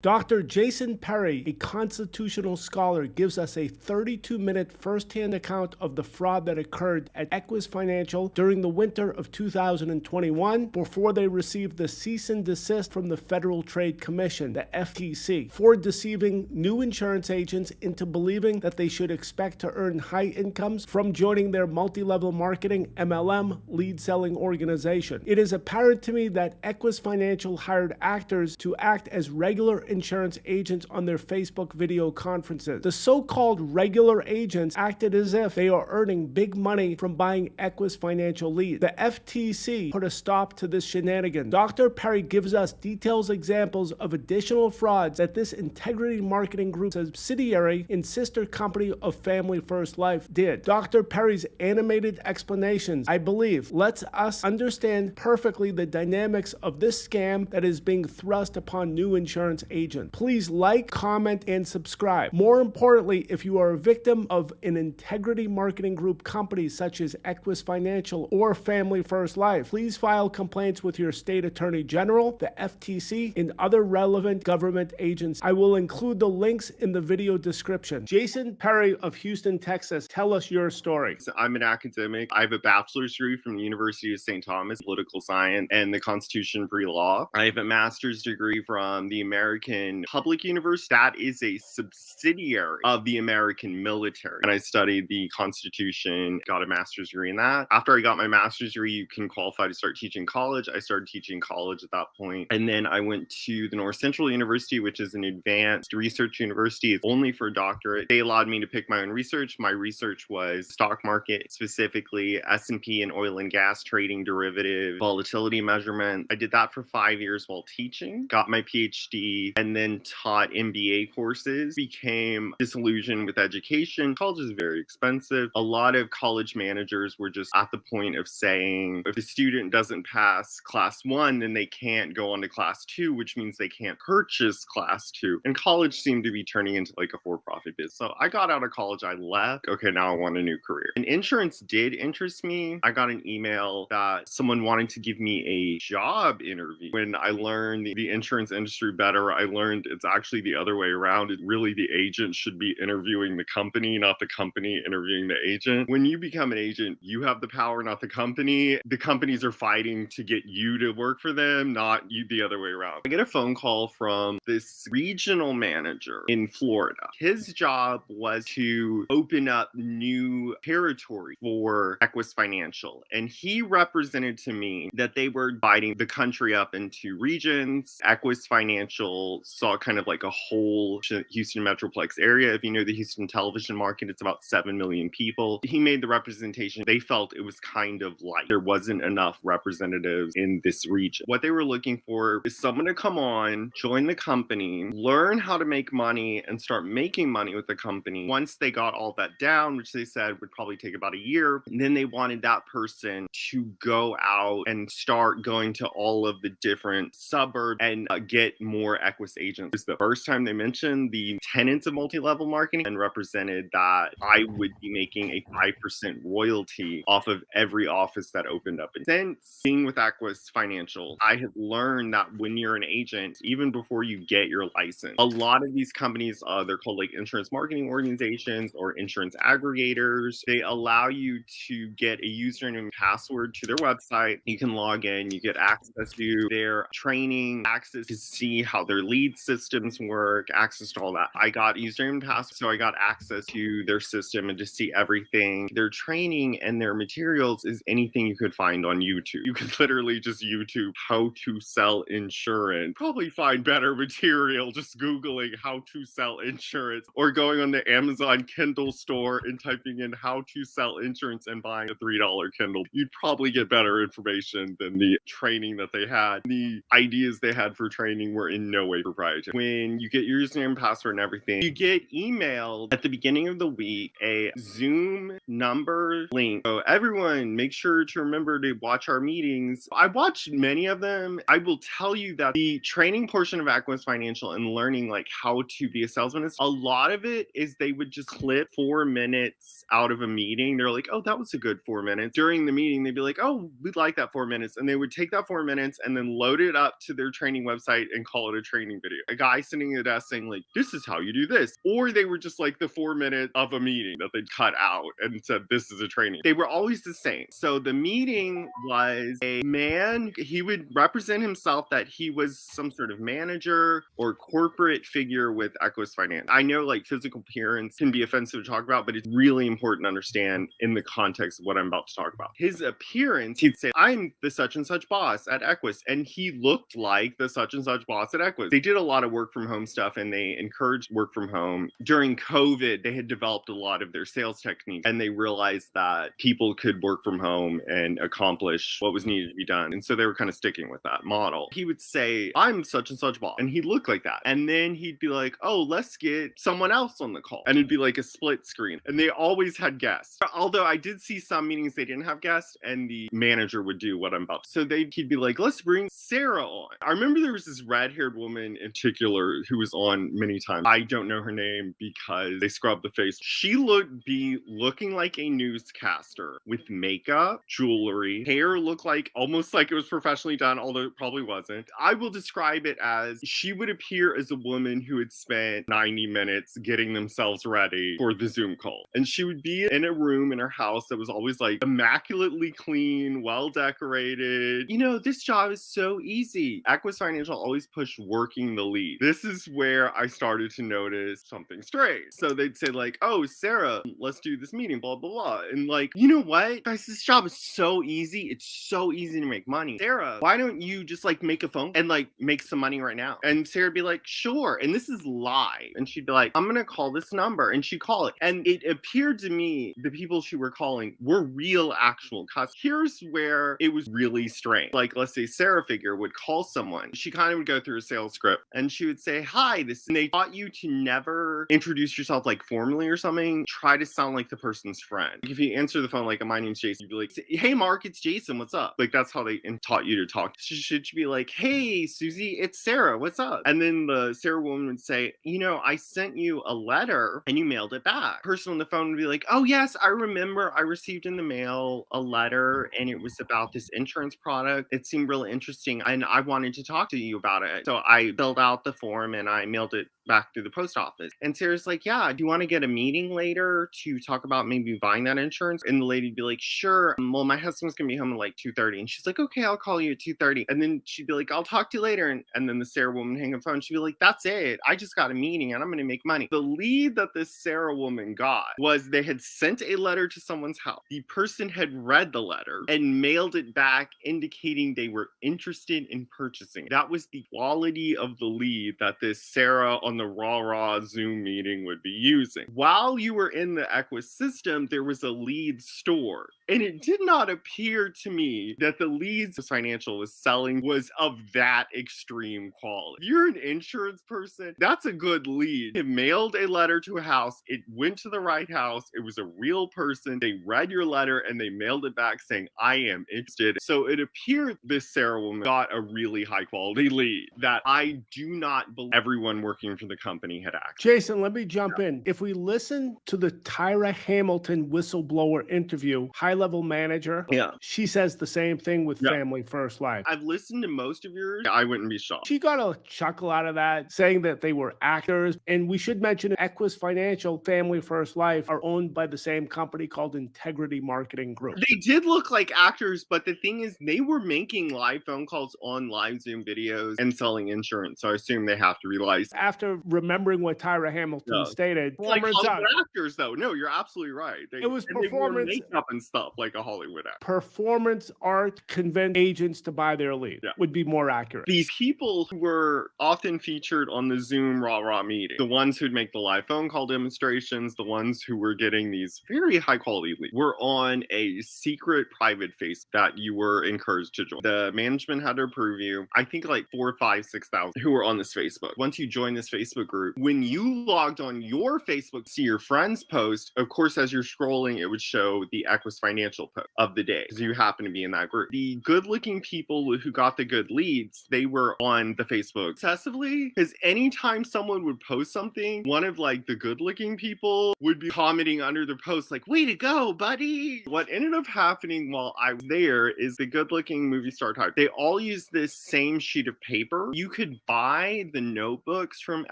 Dr. Jason Perry, a constitutional scholar, gives us a 32-minute first-hand account of the fraud that occurred at Equis Financial during the winter of 2021 before they received the cease and desist from the Federal Trade Commission, the FTC, for deceiving new insurance agents into believing that they should expect to earn high incomes from joining their multi-level marketing MLM lead selling organization. It is apparent to me that Equis Financial hired actors to act as regular insurance agents on their Facebook video conferences. The so-called regular agents acted as if they are earning big money from buying Equis Financial leads. The FTC put a stop to this shenanigan. Dr. Perry gives us detailed examples of additional frauds that this Integrity Marketing Group subsidiary and sister company of Family First Life did. Dr. Perry's animated explanations, I believe, lets us understand perfectly the dynamics of this scam that is being thrust upon new insurance agents. Please like, comment, and subscribe. More importantly, if you are a victim of an Integrity Marketing Group company such as Equis Financial or Family First Life, please file complaints with your state attorney general, the FTC, and other relevant government agents. I will include the links in the video description. Jason Perry of Houston, Texas, tell us your story. So I'm an academic. I have a bachelor's degree from the University of St. Thomas, political science, and the Constitution pre-law. I have a master's degree from the American Public University. That is a subsidiary of the American military. And I studied the Constitution, got a master's degree in that. After I got my master's degree, you can qualify to start teaching college. I started teaching college at that point. And then I went to the North Central University, which is an advanced research university. It's only for a doctorate. They allowed me to pick my own research. My research was stock market, specifically S&P and oil and gas trading, derivative, volatility measurement. I did that for 5 years while teaching, got my PhD, and then taught MBA courses. Became disillusioned with education. College is very expensive. A lot of college managers were just at the point of saying, if a student doesn't pass class 1, then they can't go on to class 2, which means they can't purchase class 2. And college seemed to be turning into like a for-profit business. So I got out of college, I left. Okay, now I want a new career. And insurance did interest me. I got an email that someone wanted to give me a job interview. When I learned the insurance industry better, I learned it's actually the other way around. It really, the agent should be interviewing the company, not the company interviewing the agent. When you become an agent, you have the power, not the company. The companies are fighting to get you to work for them, not you the other way around. I get a phone call from this regional manager in Florida. His job was to open up new territory for Equis Financial. And he represented to me that they were dividing the country up into regions. Equis Financial saw kind of like a whole Houston Metroplex area. If you know the Houston television market, it's about 7 million people. He made the representation. They felt it was kind of like there wasn't enough representatives in this region. What they were looking for is someone to come on, join the company, learn how to make money, and start making money with the company. Once they got all that down, which they said would probably take about a year, then they wanted that person to go out and start going to all of the different suburbs and get more Equis agents. It was the first time they mentioned the tenets of multi-level marketing and represented that I would be making a 5% royalty off of every office that opened up. And since being with Equis Financial, I have learned that when you're an agent, even before you get your license, a lot of these companies, they're called like insurance marketing organizations or insurance aggregators. They allow you to get a username and password to their website. You can log in, you get access to their training, access to see how their lead systems work, access to all that. I got username and password, so I got access to their system and to see everything. Their training and their materials is anything you could find on YouTube. You could literally just YouTube how to sell insurance. Probably find better material just Googling how to sell insurance or going on the Amazon Kindle store and typing in how to sell insurance and buying a $3 Kindle. You'd probably get better information than the training that they had. The ideas they had for training were in no way proprietary. When you get your username and password and everything, you get emailed at the beginning of the week a Zoom number link. So everyone, make sure to remember to watch our meetings. I watched many of them. I will tell you that the training portion of Equis Financial and learning like how to be a salesman is a lot of it is they would just clip 4 minutes out of a meeting. They're like, oh, that was a good 4 minutes. During the meeting, they'd be like, oh, we'd like that 4 minutes. And they would take that 4 minutes and then load it up to their training website and call it a training training video. A guy sitting at a desk saying like, this is how you do this. Or they were just like the 4 minutes of a meeting that they'd cut out and said, this is a training. They were always the same. So the meeting was a man, he would represent himself that he was some sort of manager or corporate figure with Equis Financial. I know like physical appearance can be offensive to talk about, but it's really important to understand in the context of what I'm about to talk about. His appearance, he'd say, I'm the such and such boss at Equis. And he looked like the such and such boss at Equis. They did a lot of work from home stuff and they encouraged work from home. During COVID, they had developed a lot of their sales techniques and they realized that people could work from home and accomplish what was needed to be done. And so they were kind of sticking with that model. He would say, I'm such and such boss. And he'd look like that. And then he'd be like, oh, let's get someone else on the call. And it'd be like a split screen. And they always had guests. Although I did see some meetings they didn't have guests and the manager would do what I'm about to. So he'd be like, let's bring Sarah on. I remember there was this red-haired woman in particular who was on many times. I don't know her name because they scrubbed the face. She be looking like a newscaster with makeup, jewelry, hair looked like almost like it was professionally done, although it probably wasn't. I will describe it as she would appear as a woman who had spent 90 minutes getting themselves ready for the Zoom call. And she would be in a room in her house that was always like immaculately clean, well decorated. You know, this job is so easy. Equis Financial always pushed working the lead. This is where I started to notice something strange. So they'd say like, oh, Sarah, let's do this meeting, blah, blah, blah. And like, you know what? Guys, this job is so easy. It's so easy to make money. Sarah, why don't you just like make a phone and like make some money right now? And Sarah'd be like, sure. And this is live. And she'd be like, I'm going to call this number. And she'd call it. And it appeared to me the people she were calling were real actual customers. Here's where it was really strange. Like, let's say Sarah figure would call someone. She kind of would go through a sales script and she would say, hi, and they taught you to never introduce yourself like formally or something. Try to sound like the person's friend. Like, if you answer the phone like, my name's Jason, you'd be like, hey, Mark, it's Jason. What's up? Like, that's how they taught you to talk. Should be like, hey, Susie, it's Sarah. What's up? And then the Sarah woman would say, you know, I sent you a letter and you mailed it back. The person on the phone would be like, oh, yes, I remember I received in the mail a letter and it was about this insurance product. It seemed really interesting and I wanted to talk to you about it. So I filled out the form and I mailed it back through the post office. And Sarah's like, yeah, do you want to get a meeting later to talk about maybe buying that insurance? And the lady'd be like, sure. Well, my husband's gonna be home at like 2:30. And she's like, okay, I'll call you at 2:30. And then she'd be like, I'll talk to you later. And then the Sarah woman would hang up the phone. She'd be like, that's it. I just got a meeting and I'm gonna make money. The lead that this Sarah woman got was they had sent a letter to someone's house. The person had read the letter and mailed it back, indicating they were interested in purchasing. That was the quality of the lead that this Sarah on the raw Zoom meeting would be using. While you were in the Equis system, there was a lead store. And it did not appear to me that the leads Financial was selling was of that extreme quality. If you're an insurance person, that's a good lead. It mailed a letter to a house. It went to the right house. It was a real person. They read your letter and they mailed it back saying, I am interested. So it appeared this Sarah woman got a really high quality lead that I do not believe everyone working for the company had access. Jason, let me jump in. If we listen to the Tyra Hamilton whistleblower interview, high-level manager, she says the same thing with Family First Life. I've listened to most of yours. I wouldn't be shocked. She got a chuckle out of that, saying that they were actors. And we should mention Equis Financial, Family First Life are owned by the same company called Integrity Marketing Group. They did look like actors, but the thing is, they were making live phone calls on live Zoom videos and selling insurance. So I assume they have to be licensed. After remembering what Tyra Hamilton stated, like Hollywood actors, though. No, you're absolutely right. It was performance makeup and stuff like a Hollywood actor. Performance art convinced agents to buy their lead would be more accurate. These people who were often featured on the Zoom raw meeting, the ones who'd make the live phone call demonstrations, the ones who were getting these very high quality leads, were on a secret private face that you were encouraged to join. The management had to approve you. I think like 4,000, 5,000, 6,000 who were on this Facebook. Once you join this Facebook group. When you logged on your Facebook, see your friends post, of course, as you're scrolling, it would show the Equis Financial post of the day because you happen to be in that group. The good-looking people who got the good leads, they were on the Facebook excessively because anytime someone would post something, one of like the good-looking people would be commenting under the post like, way to go, buddy. What ended up happening while I was there is the good-looking movie star type, they all use this same sheet of paper. You could buy the notebooks from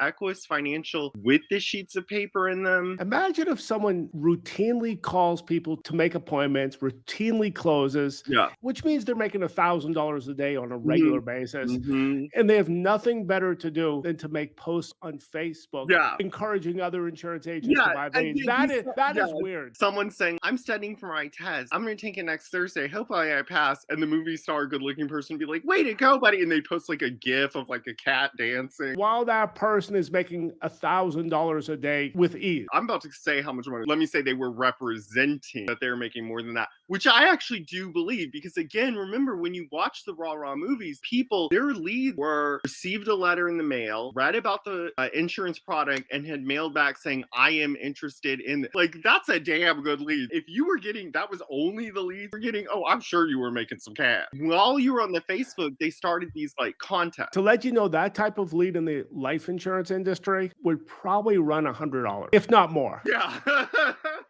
Equis Financial with the sheets of paper in them. Imagine if someone routinely calls people to make appointments, routinely closes, Yeah. which means they're making $1,000 a day on a regular basis. And they have nothing better to do than to make posts on Facebook, Yeah. encouraging other insurance agents to buy leads. That is weird. Someone's saying, I'm studying for my test. I'm going to take it next Thursday. Hopefully I pass. And the movie star, good looking person would be like, way to go, buddy. And they post like a GIF of like a cat dancing. While that person is making $1,000 a day with ease. I'm about to say how much money. Let me say they were representing that they're making more than that, which I actually do believe. Because again, remember when you watch the Raw movies, people, their leads were received a letter in the mail, read about the insurance product, and had mailed back saying, I am interested in, like, that's a damn good lead. If you were getting, that was only the lead you're getting, oh, I'm sure you were making some cash. While you were on the Facebook, they started these like contests. To let you know, that type of lead in the life insurance industry would probably run $100, if not more. Yeah.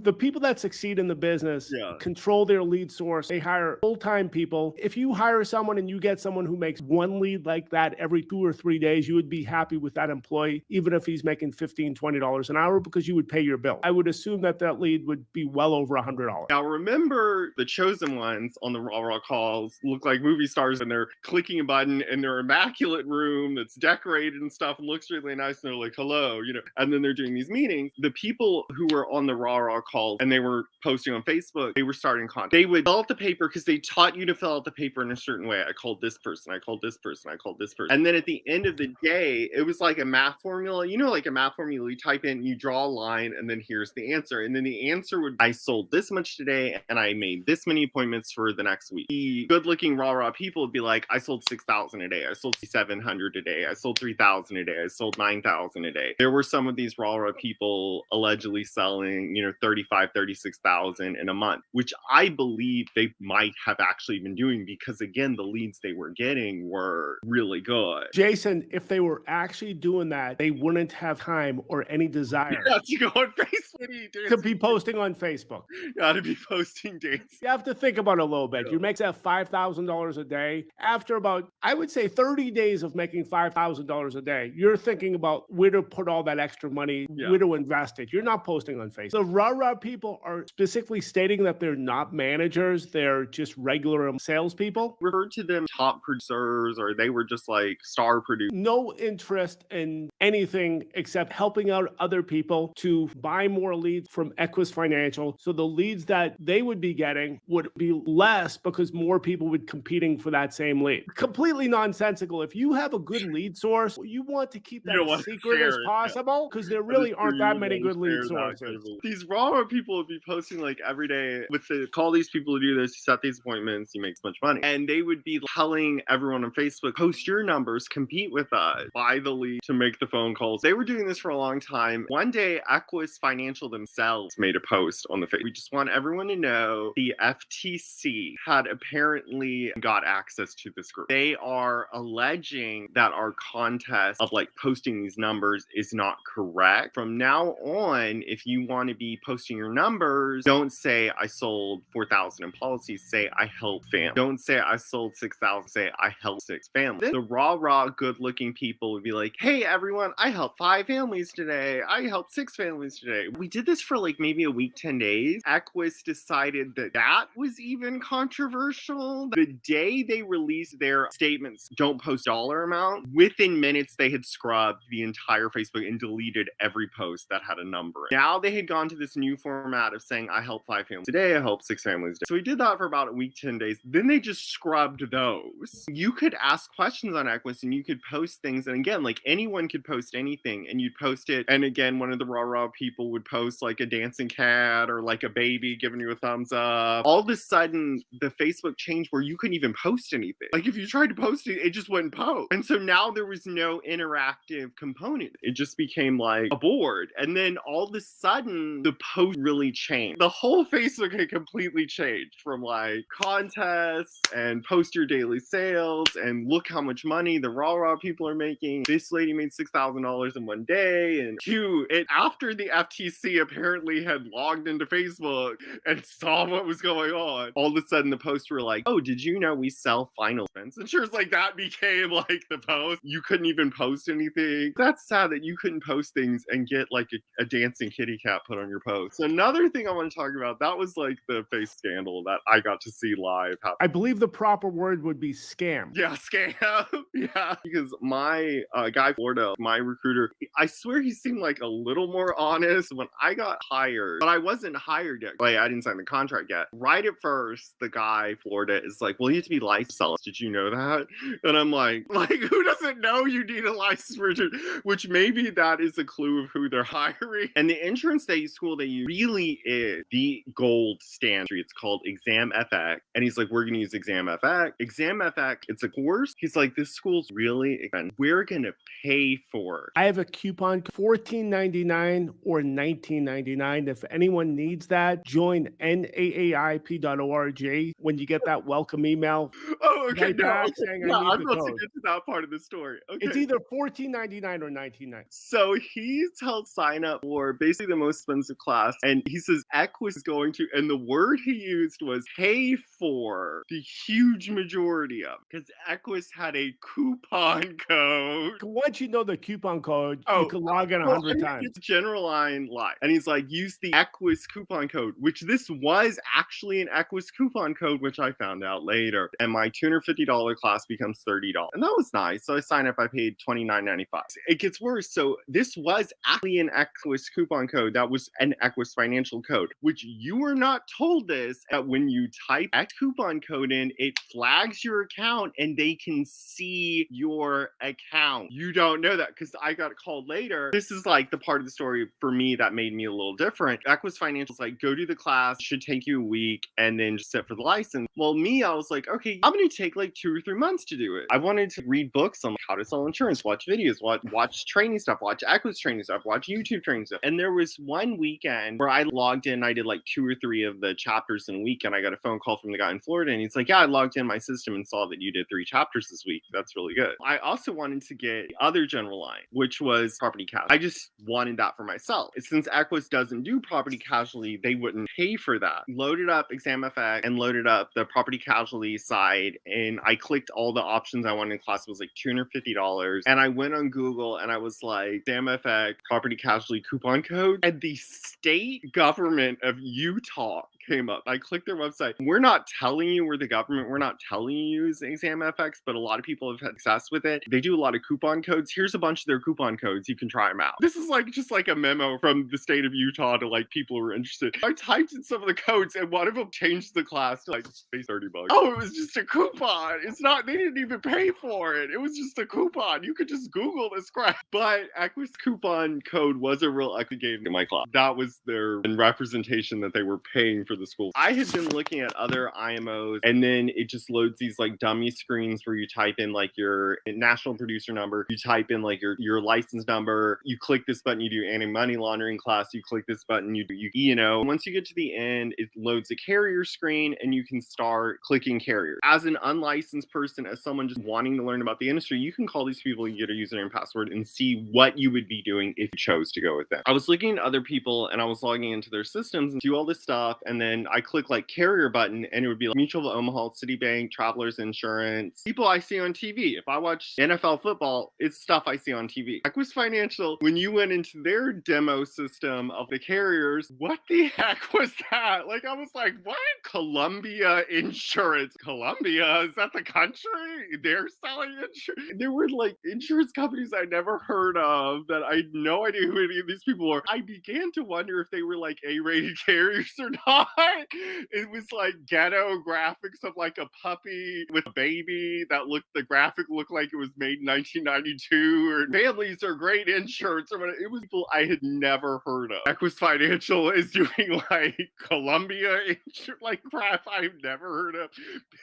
The people that succeed in the business control their lead source. They hire full-time people. If you hire someone and you get someone who makes one lead like that every 2 or 3 days, you would be happy with that employee, even if he's making $15, $20 an hour, because you would pay your bill. I would assume that that lead would be well over $100. Now, remember the chosen ones on the Raw calls look like movie stars, and they're clicking a button in their immaculate room that's decorated and stuff and looks really nice. And they're like, hello, and then they're doing these meetings. The people who were on the Raw calls and they were posting on Facebook, they were starting content. They would fill out the paper because they taught you to fill out the paper in a certain way. I called this person, I called this person, I called this person. And then at the end of the day, it was like a math formula. Like a math formula, you type in, you draw a line, and then here's the answer. And then the answer would, I sold this much today, and I made this many appointments for the next week. The good-looking Raw people would be like, I sold 6,000 a day, I sold 700 a day, I sold 3,000 a day, I sold 9,000 a day. There were some of these Raw people allegedly selling, 35, 36,000 in a month, which I believe they might have actually been doing because, again, the leads they were getting were really good. Jason, if they were actually doing that, they wouldn't have time or any desire to go on Facebook. To be posting on Facebook. To be posting dates. You have to think about it a little bit. You make that $5,000 a day. After about, I would say, 30 days of making $5,000 a day, you're thinking about where to put all that extra money, where to invest it. You're not posting on Facebook. The Raw people are specifically stating that they're not managers. They're just regular salespeople. Referred to them top producers, or they were just like star producers. No interest in anything except helping out other people to buy more leads from Equis Financial. So the leads that they would be getting would be less because more people would be competing for that same lead. Completely nonsensical. If you have a good lead source, you want to keep that as secret as possible because there really aren't that many good lead sources. These Raw people would be posting like every day with the call these people to do this, you set these appointments, you make so much money. And they would be telling everyone on Facebook, post your numbers, compete with us, buy the lead to make the phone calls. They were doing this for a long time. One day, Equis Financial themselves made a post on the Facebook. We just want everyone to know the FTC had apparently got access to this group. They are alleging that our contest of like posting these numbers is not correct. From now on, if you want to be posting your numbers, don't say I sold 4,000 in policies, say I helped families. Don't say I sold 6,000, say I helped 6 families. The raw, good-looking people would be like, hey everyone, I helped 5 families today. I helped 6 families today. We did this for like maybe a week, 10 days. Equis decided that was even controversial. The day they released their statements, don't post dollar amount, within minutes they had scrubbed the entire Facebook and deleted every post that had a number. Now they had gone to this new format of saying, I helped 5 families today, I helped 6 families today. So we did that for about a week, 10 days. Then they just scrubbed those. You could ask questions on Equis and you could post things. And again, like anyone could post anything and you'd post it. And again, one of the raw people would post like a dancing cat or like a baby giving you a thumbs up. All of a sudden, the Facebook changed where you couldn't even post anything. Like if you tried to post it, it just wouldn't post. And so now there was no interactive interactive component. It just became like a board. And then all of a sudden, the post really changed. The whole Facebook had completely changed from like contests and post your daily sales and look how much money the rah people are making. This lady made $6,000 in one day. And two, it after the FTC apparently had logged into Facebook and saw what was going on, all of a sudden the posts were like, oh, did you know we sell final expense insurance? Like that became like the post. You couldn't even post anything. That's sad that you couldn't post things and get like a dancing kitty cat put on your post. Another thing I want to talk about, that was like the face scandal that I got to see live happen. I believe the proper word would be scam. Yeah, scam. Yeah, because my guy Florida, my recruiter, I swear he seemed like a little more honest when I got hired, but I wasn't hired yet. Like I didn't sign the contract yet. Right at first, the guy Florida is like, well, you have to be licensed. Did you know that? And I'm like who doesn't know you need a license for insurance? Which maybe that is a clue of who they're hiring. And the insurance school they use really is the gold standard. It's called Exam FX. And he's like, we're going to use Exam FX. Exam FX, it's a course. He's like, this school's really expensive. We're going to pay for it. I have a coupon, $14.99 or $19.99. If anyone needs that, join naaip.org. When you get that welcome email, oh, okay. right back saying I need I'm the about code. to get to that part of the story. Okay. It's either $14.99 or $19.99. So he tells sign up for basically the most expensive class, and he says Equis is going to, and the word he used was pay for the huge majority of, because Equis had a coupon code. Once you know the coupon code, you can log in 100 times. It's general line lie. And he's like, use the Equis coupon code, which this was actually an Equis coupon code, which I found out later. And my $250 class becomes $30. And that was nice. So I signed up, I paid $29.95. It gets worse. So this was actually an Equis coupon code. That was an Equis Financial code, which you were not told this, that when you type X coupon code in, it flags your account and they can see your account. You don't know that because I got called later. This is like the part of the story for me that made me a little different. Equis Financial's like, go do the class, should take you a week, and then just sit for the license. Well, me, I was like, okay, I'm going to take like 2 or 3 months to do it. I wanted to read books on how to sell insurance, watch videos, watch training stuff, watch Equis training stuff, watch YouTube training stuff. And there was one weekend where I logged in, I did like 2 or 3 of the chapters in a week, and I got a phone call from the guy in Florida, and he's like, yeah, I logged in my system and saw that you did 3 chapters this week. That's really good. I also wanted to get the other general line, which was property casualty. I just wanted that for myself. Since Equis doesn't do property casualty, they wouldn't pay for that. Loaded up ExamFX and loaded up the property casualty side, and I clicked all the options I wanted in class. It was like $250. And I went on Google and I was like, ExamFX property casualty coupon code, and the state government of Utah came up. I clicked their website. We're not telling you we're the government. We're not telling you use ExamFX, but a lot of people have had success with it. They do a lot of coupon codes. Here's a bunch of their coupon codes. You can try them out. This is like just like a memo from the state of Utah to like people who are interested. I typed in some of the codes and one of them changed the class to like pay $30. Oh, it was just a coupon. It's not, they didn't even pay for it. It was just a coupon. You could just Google this crap. But Equis coupon code was a real equity game in my class. That was their representation that they were paying for the school. I had been looking at other IMOs, and then it just loads these like dummy screens where you type in like your national producer number, you type in like your license number, you click this button, you do anti-money laundering class, you click this button, you do E&O. Once you get to the end, it loads a carrier screen and you can start clicking carrier. As an unlicensed person, as someone just wanting to learn about the industry, you can call these people, you get a username and password, and see what you would be doing if you chose to go with them. I was looking at other people and I was logging into their systems and do all this stuff, and then I click like carrier button and it would be like Mutual of Omaha, Citibank, Travelers Insurance, people I see on TV. If I watch NFL football, it's stuff I see on TV. Equis Financial, when you went into their demo system of the carriers, what the heck was that? Like, I was like, what? Columbia Insurance. Columbia? Is that the country? They're selling insurance? There were like insurance companies I never heard of that I had no idea who any of these people were. I began to wonder if they were like A-rated carriers or not. It was like ghetto graphics of like a puppy with a baby that the graphic looked like it was made in 1992, or families are great insurance, or whatever. It was people I had never heard of. Equis Financial is doing like Columbia insurance, like crap I've never heard of,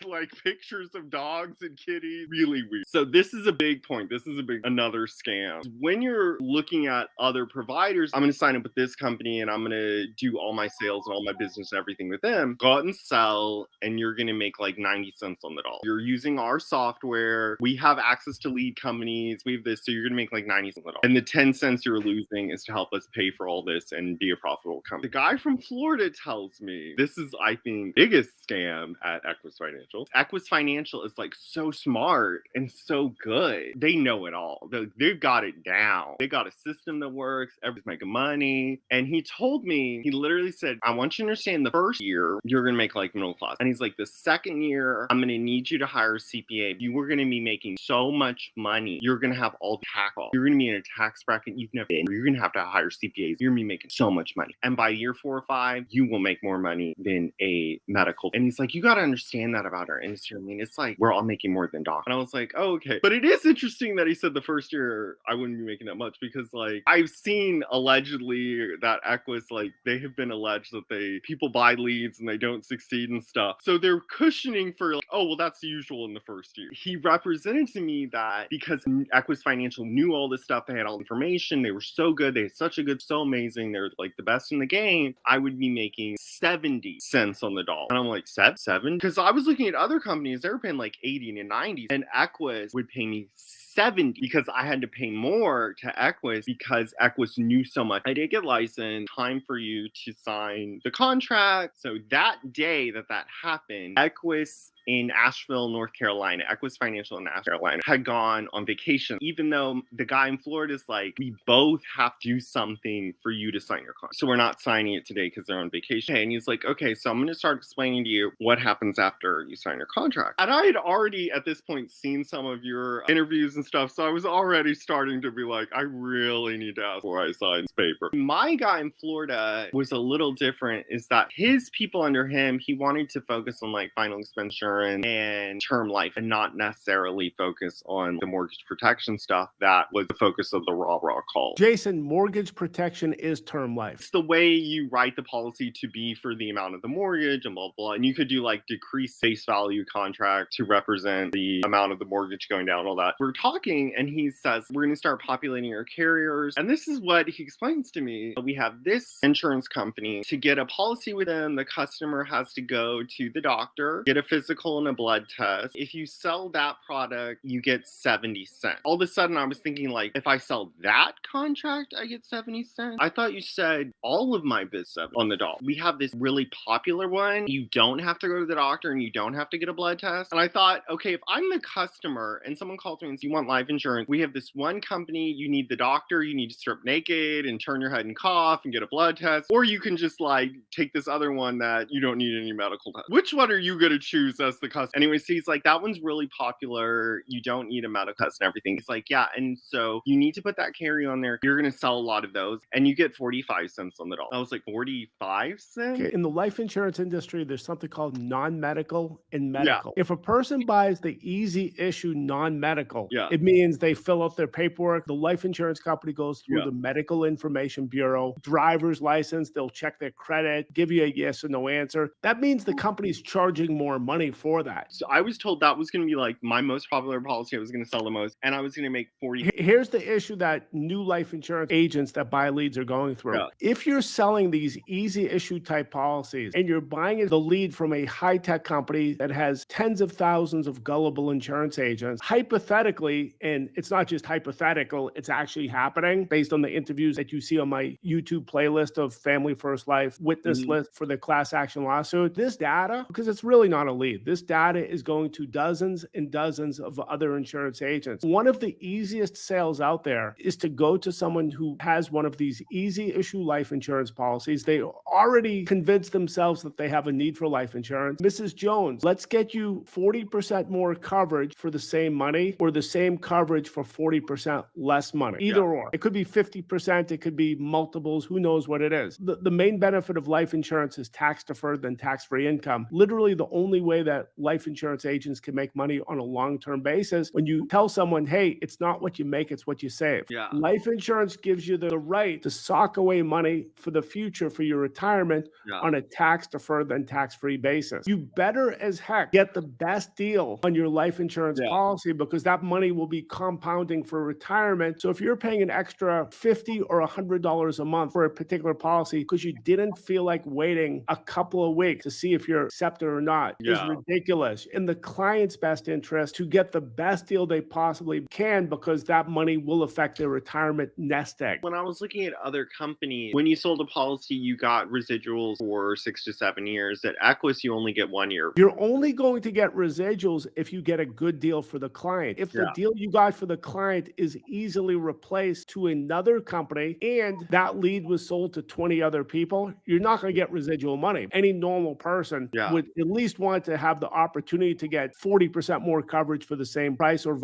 like pictures of dogs and kitties. Really weird. So this is a big point. This is another scam. When you're looking at other providers, I'm going to sign up with this company and I'm going to do all my sales and all my business and everything with them. Go out and sell, and you're going to make like 90 cents on the dollar. You're using our software. We have access to lead companies. We have this, so you're going to make like 90 cents on the dollar. And the 10 cents you're losing is to help us pay for all this and be a profitable company. The guy from Florida tells me this is, I think, biggest scam at Equis Financial. Equis Financial is like so smart and so good. They know it all. They've got it down. They got a system that works. Everybody's making money. And he told me, he literally said, I want you to understand the first year, you're going to make like middle class. And he's like, the second year, I'm going to need you to hire a CPA. You were going to be making so much money. You're going to have all the tax. You're going to be in a tax bracket you've never been. You're going to have to hire CPAs. You're going to be making so much money. And by year 4 or 5, you will make more money than a medical. And he's like, you got to understand that about our industry. I mean, it's like, we're all making more than doctors. And I was like, oh, okay. But it is interesting that he said the first year I wouldn't be making that much, because like I've seen allegedly that Equis, like they have been alleged that people buy leads and they don't succeed and stuff. So they're cushioning for like, oh, well, that's the usual in the first year. He represented to me that because Equis Financial knew all this stuff, they had all the information, they were so good, they had such a good, so amazing, they're like the best in the game, I would be making 70 cents on the dollar. And I'm like, seven? Because I was looking at other companies, they were paying like 80 and 90, and Equis would pay me 70 because I had to pay more to Equis because Equis knew so much. I did get licensed. Time for you to sign the contract. So that day that happened, Equis in Asheville, North Carolina, Equis Financial in Asheville, Carolina, had gone on vacation, even though the guy in Florida is like, we both have to do something for you to sign your contract. So we're not signing it today because they're on vacation. And he's like, okay, so I'm going to start explaining to you what happens after you sign your contract. And I had already at this point seen some of your interviews and stuff. So I was already starting to be like, I really need to ask before I sign this paper. My guy in Florida was a little different, is that his people under him, he wanted to focus on like final expense and term life and not necessarily focus on the mortgage protection stuff. That was the focus of the raw call. Jason, mortgage protection is term life. It's the way you write the policy to be for the amount of the mortgage and blah, blah. And you could do like decreased face value contract to represent the amount of the mortgage going down, all that. We're talking and he says, we're going to start populating our carriers. And this is what he explains to me. We have this insurance company. To get a policy with them, the customer has to go to the doctor, get a physical and a blood test. If you sell that product, you get 70 cents. All of a sudden, I was thinking like, if I sell that contract, I get 70 cents. I thought you said all of my business on the dollar. We have this really popular one. You don't have to go to the doctor and you don't have to get a blood test. And I thought, okay, if I'm the customer and someone calls me and says, you want life insurance, we have this one company, you need the doctor, you need to strip naked and turn your head and cough and get a blood test, or you can just like take this other one that you don't need any medical test. Which one are you going to choose as the customer? Anyway, so he's like, that one's really popular. You don't need a medical test and everything. He's like, yeah. And so you need to put that carry on there. You're going to sell a lot of those and you get 45 cents on the dollar. I was like, 45 cents? Okay. In the life insurance industry, there's something called non-medical and medical. Yeah. If a person buys the easy issue non-medical, it means they fill out their paperwork. The life insurance company goes through the Medical Information Bureau, driver's license, they'll check their credit, give you a yes or no answer. That means the company's charging more money for that. So I was told that was going to be like my most popular policy. I was going to sell the most, and I was going to make 40. Here's the issue that new life insurance agents that buy leads are going through. Yeah. If you're selling these easy issue type policies and you're buying the lead from a high-tech company that has tens of thousands of gullible insurance agents, hypothetically, and it's not just hypothetical, it's actually happening based on the interviews that you see on my YouTube playlist of Family First Life witness list for the class action lawsuit. This data, because it's really not a lead, This data is going to dozens and dozens of other insurance agents. One of the easiest sales out there is to go to someone who has one of these easy issue life insurance policies. They already convinced themselves that they have a need for life insurance. Mrs. Jones, let's get you 40% more coverage for the same money, or the same coverage for 40% less money. Either or. It could be 50%, it could be multiples, who knows what it is. The main benefit of life insurance is tax deferred than tax free income. Literally, the only way that life insurance agents can make money on a long term basis, when you tell someone, hey, it's not what you make, it's what you save. Yeah. Life insurance gives you the right to sock away money for the future, for your retirement, on a tax deferred than tax free basis. You better as heck get the best deal on your life insurance policy, because that money will be compounding for retirement. So if you're paying an extra $50 or $100 a month for a particular policy because you didn't feel like waiting a couple of weeks to see if you're accepted or not, is ridiculous. In the client's best interest to get the best deal they possibly can, because that money will affect their retirement nest egg. When I was looking at other companies, when you sold a policy, you got residuals for 6 to 7 years. At Equis, you only get 1 year. You're only going to get residuals if you get a good deal for the client. If the deal you got for the client is easily replaced to another company and that lead was sold to 20 other people, you're not going to get residual money. Any normal person would at least want to have the opportunity to get 40% more coverage for the same price, or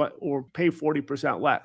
pay 40% less.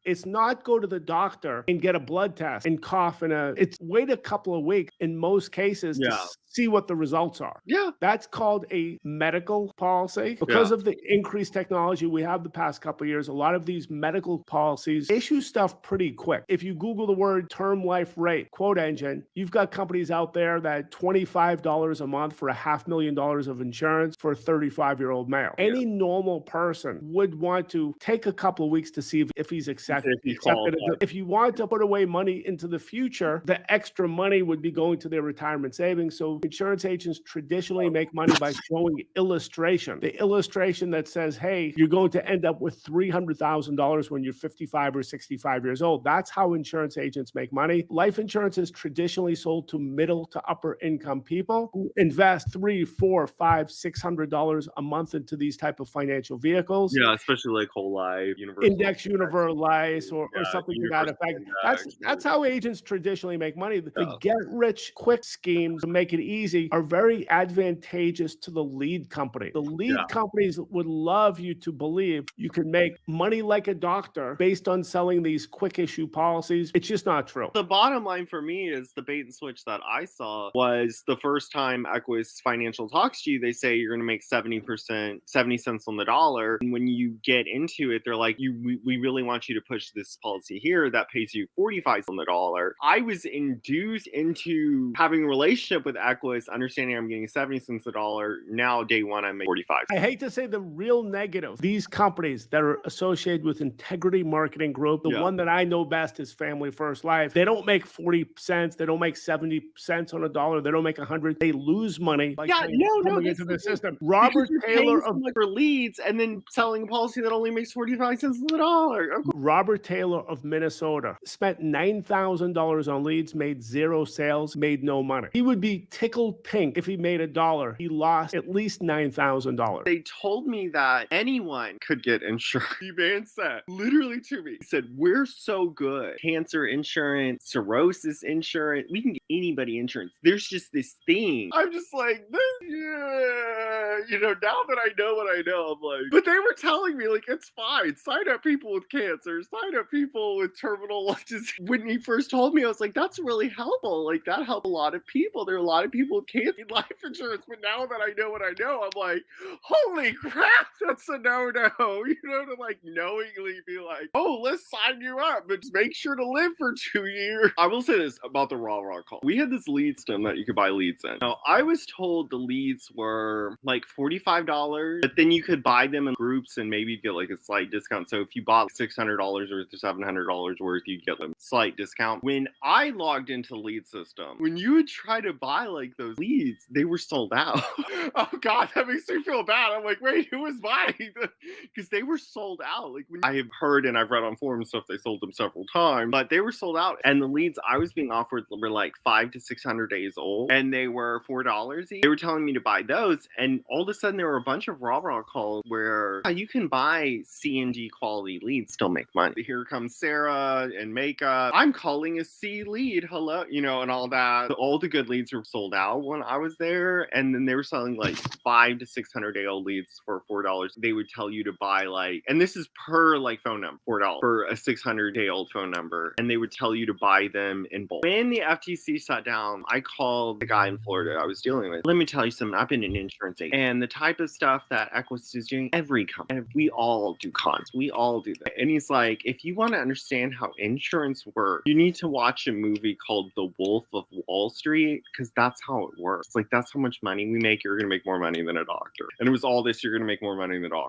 It's not go to the doctor and get a blood test and cough it's wait a couple of weeks in most cases to see what the results are. That's called a medical policy. Because of the increased technology we have the past couple of years, a lot of these medical policies issue stuff pretty quick. If you Google the word term life rate quote engine, you've got companies out there that $25 a month for $500,000 of insurance for a 35-year-old male. Any normal person would want to take a couple of weeks to see if he's accepted. If you want to put away money into the future, the extra money would be going to their retirement savings. So insurance agents traditionally make money by showing illustration. The illustration that says, hey, you're going to end up with $300,000 when you're 55 or 65 years old. That's how insurance agents make money. Life insurance is traditionally sold to middle to upper income people who invest $300, $400, $500, $600 a month into these type of financial vehicles. Especially like whole life, universal index universal life, or something to that effect. That's how agents traditionally make money. The get rich quick schemes to make it easy are very advantageous to the lead company. The lead companies would love you to believe you can make money like a doctor based on selling these quick issue policies. It's just not true. The bottom line for me is the bait and switch that I saw was the first time Equis Financial talks to you, they say you're going to make 70%, 70 cents on the dollar. And when you get into it, they're like, we really want you to push this policy here that pays you 45 cents on the dollar. I was induced into having a relationship with Equis, understanding I'm getting 70 cents a dollar. Now, day one, I make 45. I hate to say the real negative. These companies that are associated with Integrity Marketing Group, the one that I know best is Family First Life. They don't make 40 cents. They don't make 70 cents on a dollar. They don't make 100. They lose money by coming into the system. Robert Taylor for leads and then selling a policy that only makes 45 cents on the dollar. Robert Taylor of Minnesota spent $9,000 on leads, made 0 sales, made no money. He would be tickled pink if he made $1. He lost at least $9,000. They told me that anyone could get insurance. The man said, literally to me, he said, we're so good. Cancer insurance, cirrhosis insurance, we can get anybody insurance. There's just this thing. I'm just like, now that I know what I know, I'm like, but they were telling me, like, it's fine. Sign up people with cancer, sign up people with terminal lung disease. When he first told me, I was like, that's really helpful. Like, that helped a lot of people. There are a lot of people with cancer life insurance. But now that I know what I know, I'm like, holy crap, that's a no-no. To like knowingly be like, oh, let's sign you up, but just make sure to live for 2 years. I will say this about the raw call. We had this lead stem that you could buy leads in. Now, I was told the leads were like $45, but then you could buy them in groups and maybe get like a slight discount. So if you bought $600 worth or $700 worth, you'd get a slight discount. When I logged into the lead system, when you would try to buy like those leads, they were sold out. Oh God, that makes me feel bad. I'm like, wait, who was buying them? Because they were sold out. Like I have heard and I've read on forums stuff, they sold them several times, but they were sold out. And the leads I was being offered were like 500 to 600 days old, and they were $4 each. They were telling me to buy those, and all of a sudden there were a bunch of rah-rah calls where you can buy C and D quality leads, still make money. Here comes Sarah and makeup. I'm calling a C lead, hello, and all that. All the good leads were sold out when I was there, and then they were selling like 500 to 600-day-old leads for $4. They would tell you to buy and this is per phone number, $4 for a 600-day-old phone number, and they would tell you to buy them in bulk. When the FTC shut down, I called the guy in Florida I was dealing with. Let me tell you something. I've been an insurance agent, and the type of stuff that Equis is doing, every company, we all do cons. We all do that. And he's like, if you want to understand how insurance works, you need to watch a movie called The Wolf of Wall Street, because that's how it works. That's how much money we make. You're going to make more money than a doctor. And it was all this, you're going to make more money than a doctor.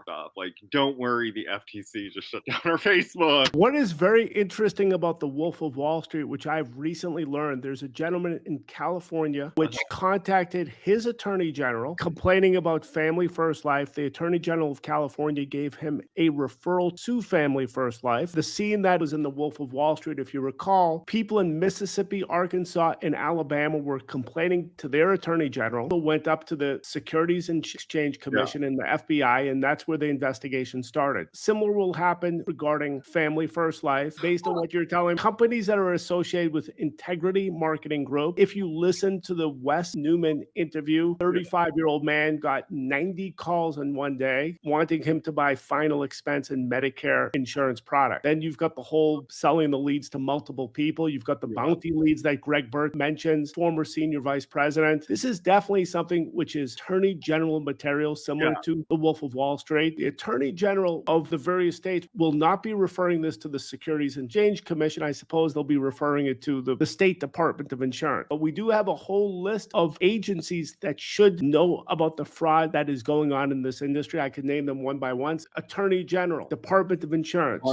Don't worry, the FTC just shut down our Facebook. What is very interesting about The Wolf of Wall Street, which I've recently learned, there's a gentleman in California which contacted his attorney general complaining about Family First Life. The attorney general of California gave him a referral to Family First Life. The scene that was in The Wolf of Wall Street, if you recall, people in Mississippi, Arkansas, and Alabama were complaining to their attorney general, who went up to the Securities and Exchange Commission and the FBI, and that's where the investigation started. Similar will happen regarding Family First Life. Based on what you're telling, companies that are associated with Integrity Marketing Group, if you listen to the Wes Newman interview, 35-year-old man got 90 calls in one day wanting him to buy final expense and Medicare insurance product. Then you've got the whole selling the leads to multiple people. You've got the bounty leads that Greg Burke mentions, former senior vice president. This is definitely something which is attorney general material, similar to The Wolf of Wall Street. The attorney general of the various states will not be referring this to the Securities and Exchange Commission. I suppose they'll be referring it to the State Department of Insurance. But we do have a whole list of agencies that should know about the fraud that is going on in this industry. I could name them one by one. Attorney General, Department of Insurance,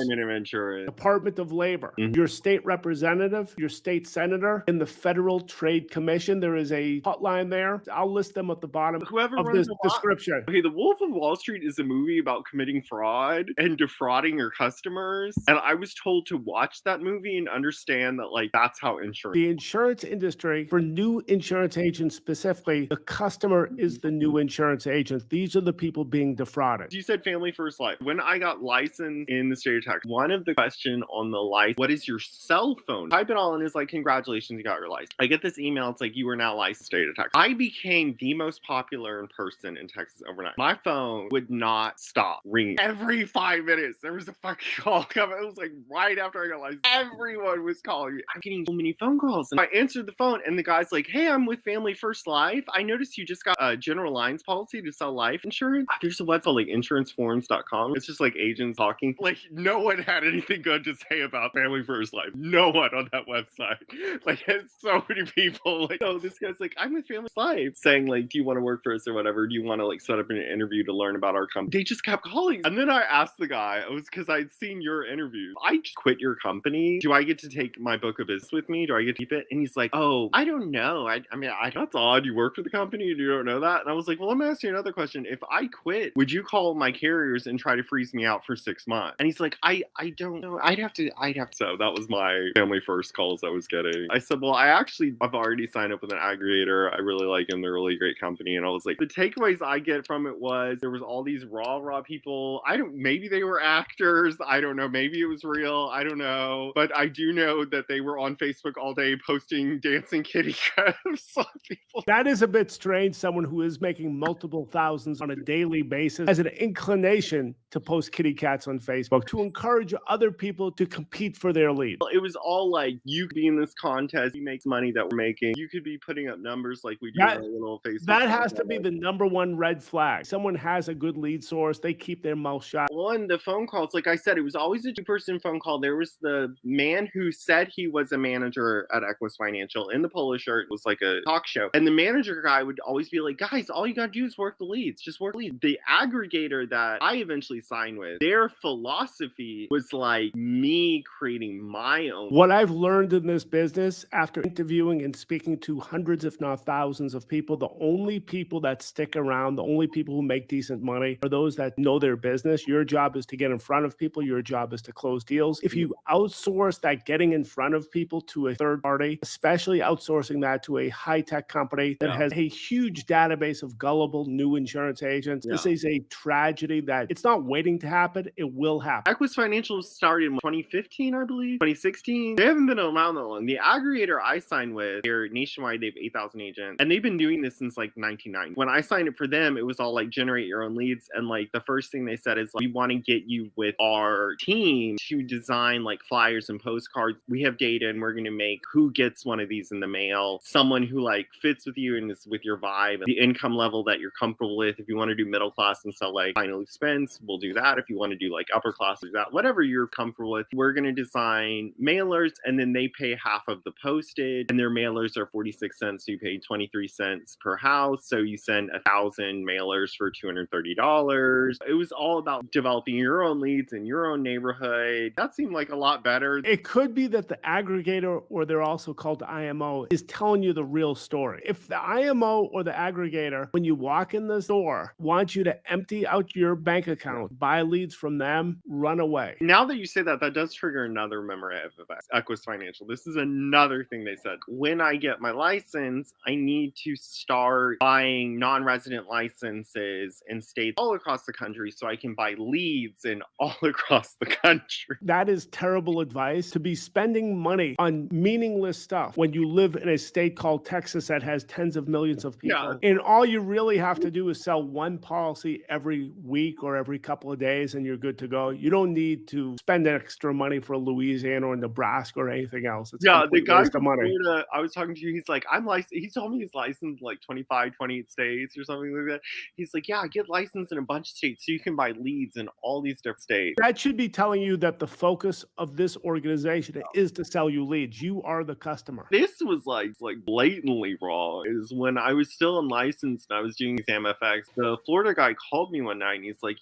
Department of Labor, your state representative, your state senator, and the Federal Trade Commission. There is a hotline there. I'll list them at the bottom of this description. Okay, The Wolf of Wall Street is a movie about committing fraud and defrauding your customers. And I was told to watch that movie and understand that, that's how insurance. The insurance industry, for new insurance agents specifically, the customer is the new insurance agent. These are the people being defrauded. You said Family First Life. When I got licensed in the state of Texas, one of the question on the license, what is your cell phone? Type it all in, is congratulations, you got your license. I get this email, it's you are now licensed state of Texas. I became the most popular in person in Texas overnight. My phone would not stop ringing. Every 5 minutes, there was a fucking call coming. It was right after I got licensed. Everyone was calling me. I'm getting so many phone calls. And I answered the phone, and the guy's like, hey, I'm with Family First Life. I noticed you just got a general lines policy to sell life insurance. There's a website insuranceforums.com. It's just agents talking. No one had anything good to say about Family First Life. No one on that website. It's so many people. Oh, this guy's I'm with Family First Life, saying do you want to work for us or whatever? Do you want to set up an interview to learn about our company? They just kept calling. And then I asked the guy, it was because I'd seen your interview. I just quit your company. Do I get to take my book of business with me? Do I get to keep it? And he's like, oh, I don't know. I mean, that's odd. You work for the company and you don't know that? And I was like, well, let me ask you another question. If I quit, would you call my carriers and try to freeze me out for 6 months? And he's like, I don't know. I'd have to. So that was my Family First calls I was getting. I said, well, I've already signed up with an aggregator. I really like them. They're a really great company. And I was like, the takeaways I get from it was there was all these raw people. Maybe they were actors. I don't know. Maybe it was real. I don't know. But I do know that they were on Facebook all day posting dancing kitty cats on people. That is a bit strange. Someone who is making multiple thousands on a daily basis has an inclination to post kitty cats on Facebook to encourage other people to compete for their lead. It was all you could be in this contest. You make money that we're making. You could be putting up numbers like we do on our little Facebook. That has to be the number one red flag. Someone has a good lead source. They keep their mouth shut. One, the phone calls, like I said, it was always a two-person phone call. There was the man who said he was a manager at Equis Financial in the polo shirt. It was like a talk show. And the manager guy would always be like, guys, all you got to do is work the leads. Just work leads. The aggregator that I eventually signed with, their philosophy was me creating my own. What I've learned in this business after interviewing and speaking to hundreds, if not thousands of people, the only people that stick around, the only people who make decent money are those that know their business. Your job is to get in front of people. Your job is to close deals. If you outsource that getting in front of people to a third party, especially outsourcing that to a high-tech company that has a huge database of gullible new insurance agents. Yeah. This is a tragedy that it's not waiting to happen. It will happen. Equis Financial started in 2015, I believe, 2016. They haven't been around that long. The aggregator I signed with, they're nationwide, they have 8,000 agents, and they've been doing this since like 1990. When I signed up for them, it was all like generate your own leads. And like the first thing they said is like, we want to get you with our team to design like flyers and postcards. We have data and we're going to make who gets one of these in the mail, someone who like fits with you and is with your vibe, the income level that you're comfortable with. If you want to do middle class and sell like final expense, we'll do that. If you want to do like upper class, do that. Whatever you're comfortable with, we're going to design mailers, and then they pay half of the postage, and their mailers are 46 cents. So you pay 23 cents per house. So you send 1,000 mailers for $230. It was all about developing your own leads in your own neighborhood. That seemed like a lot better. It could be that the aggregator, or they're also called IMO, is telling you the real story. If the IMO or the aggregator, when you walk in the store, wants you to empty out your bank account, buy leads from them, run away. Now that you say that, that does trigger another memory of Equis Financial. This is another thing they said. When I get my license, I need to start buying non-resident licenses in states all across the country so I can buy leads in all across the country. That is terrible advice, to be spending money on meaningless stuff when you live in a state called Texas that has tens of millions of people. Yeah. And all you really have to do is sell one policy every week or every couple of days and you're good to go. You don't need to spend extra money for Louisiana or Nebraska or anything else. It's Yeah, the guy waste of from money. Florida I was talking to, he's like, I'm licensed. He told me he's licensed like 25, 28 states or something like that. He's like, yeah, get licensed in a bunch of states so you can buy leads in all these different states. That should be telling you that the focus of this organization is to sell you leads. You are the customer. This was like blatantly wrong. Is when I was still unlicensed and I was doing exam FX, the Florida guy called me one night and he's like,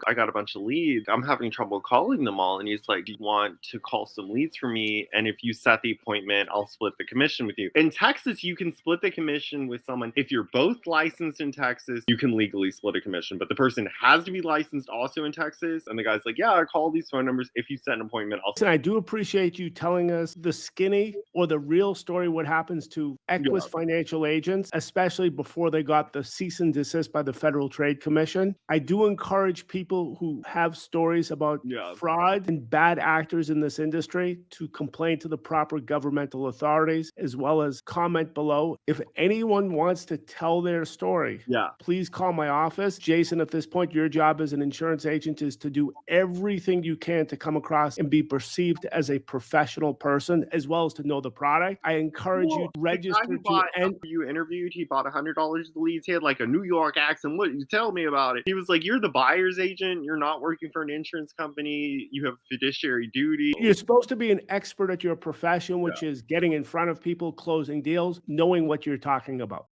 I got a bunch of leads. I'm having trouble calling them all. And he's like, do you want to call some leads for me? And if you set the appointment, I'll split the commission with you. In Texas, you can split the commission with someone. If you're both licensed in Texas, you can legally split a commission, but the person has to be licensed also in Texas. And the guy's like, yeah, I call these phone numbers. If you set an appointment, I'll. And I do appreciate you telling us the skinny or the real story, what happens to Equis Financial agents, especially before they got the cease and desist by the Federal Trade Commission. I do encourage people who have stories about fraud and bad actors in this industry to complain to the proper governmental authorities, as well as comment below. If anyone wants to tell their story, please call my office. Jason, at this point, your job as an insurance agent is to do everything you can to come across and be perceived as a professional person, as well as to know the product. I encourage you to register you interviewed, he bought $100 of the leads. He had like a New York accent. What you tell me about it? He was like, you're the buyer's agent. You're not working for an insurance company. You have fiduciary duty. You're supposed to be an expert at your profession, which is getting in front of people, closing deals, knowing what you're talking about.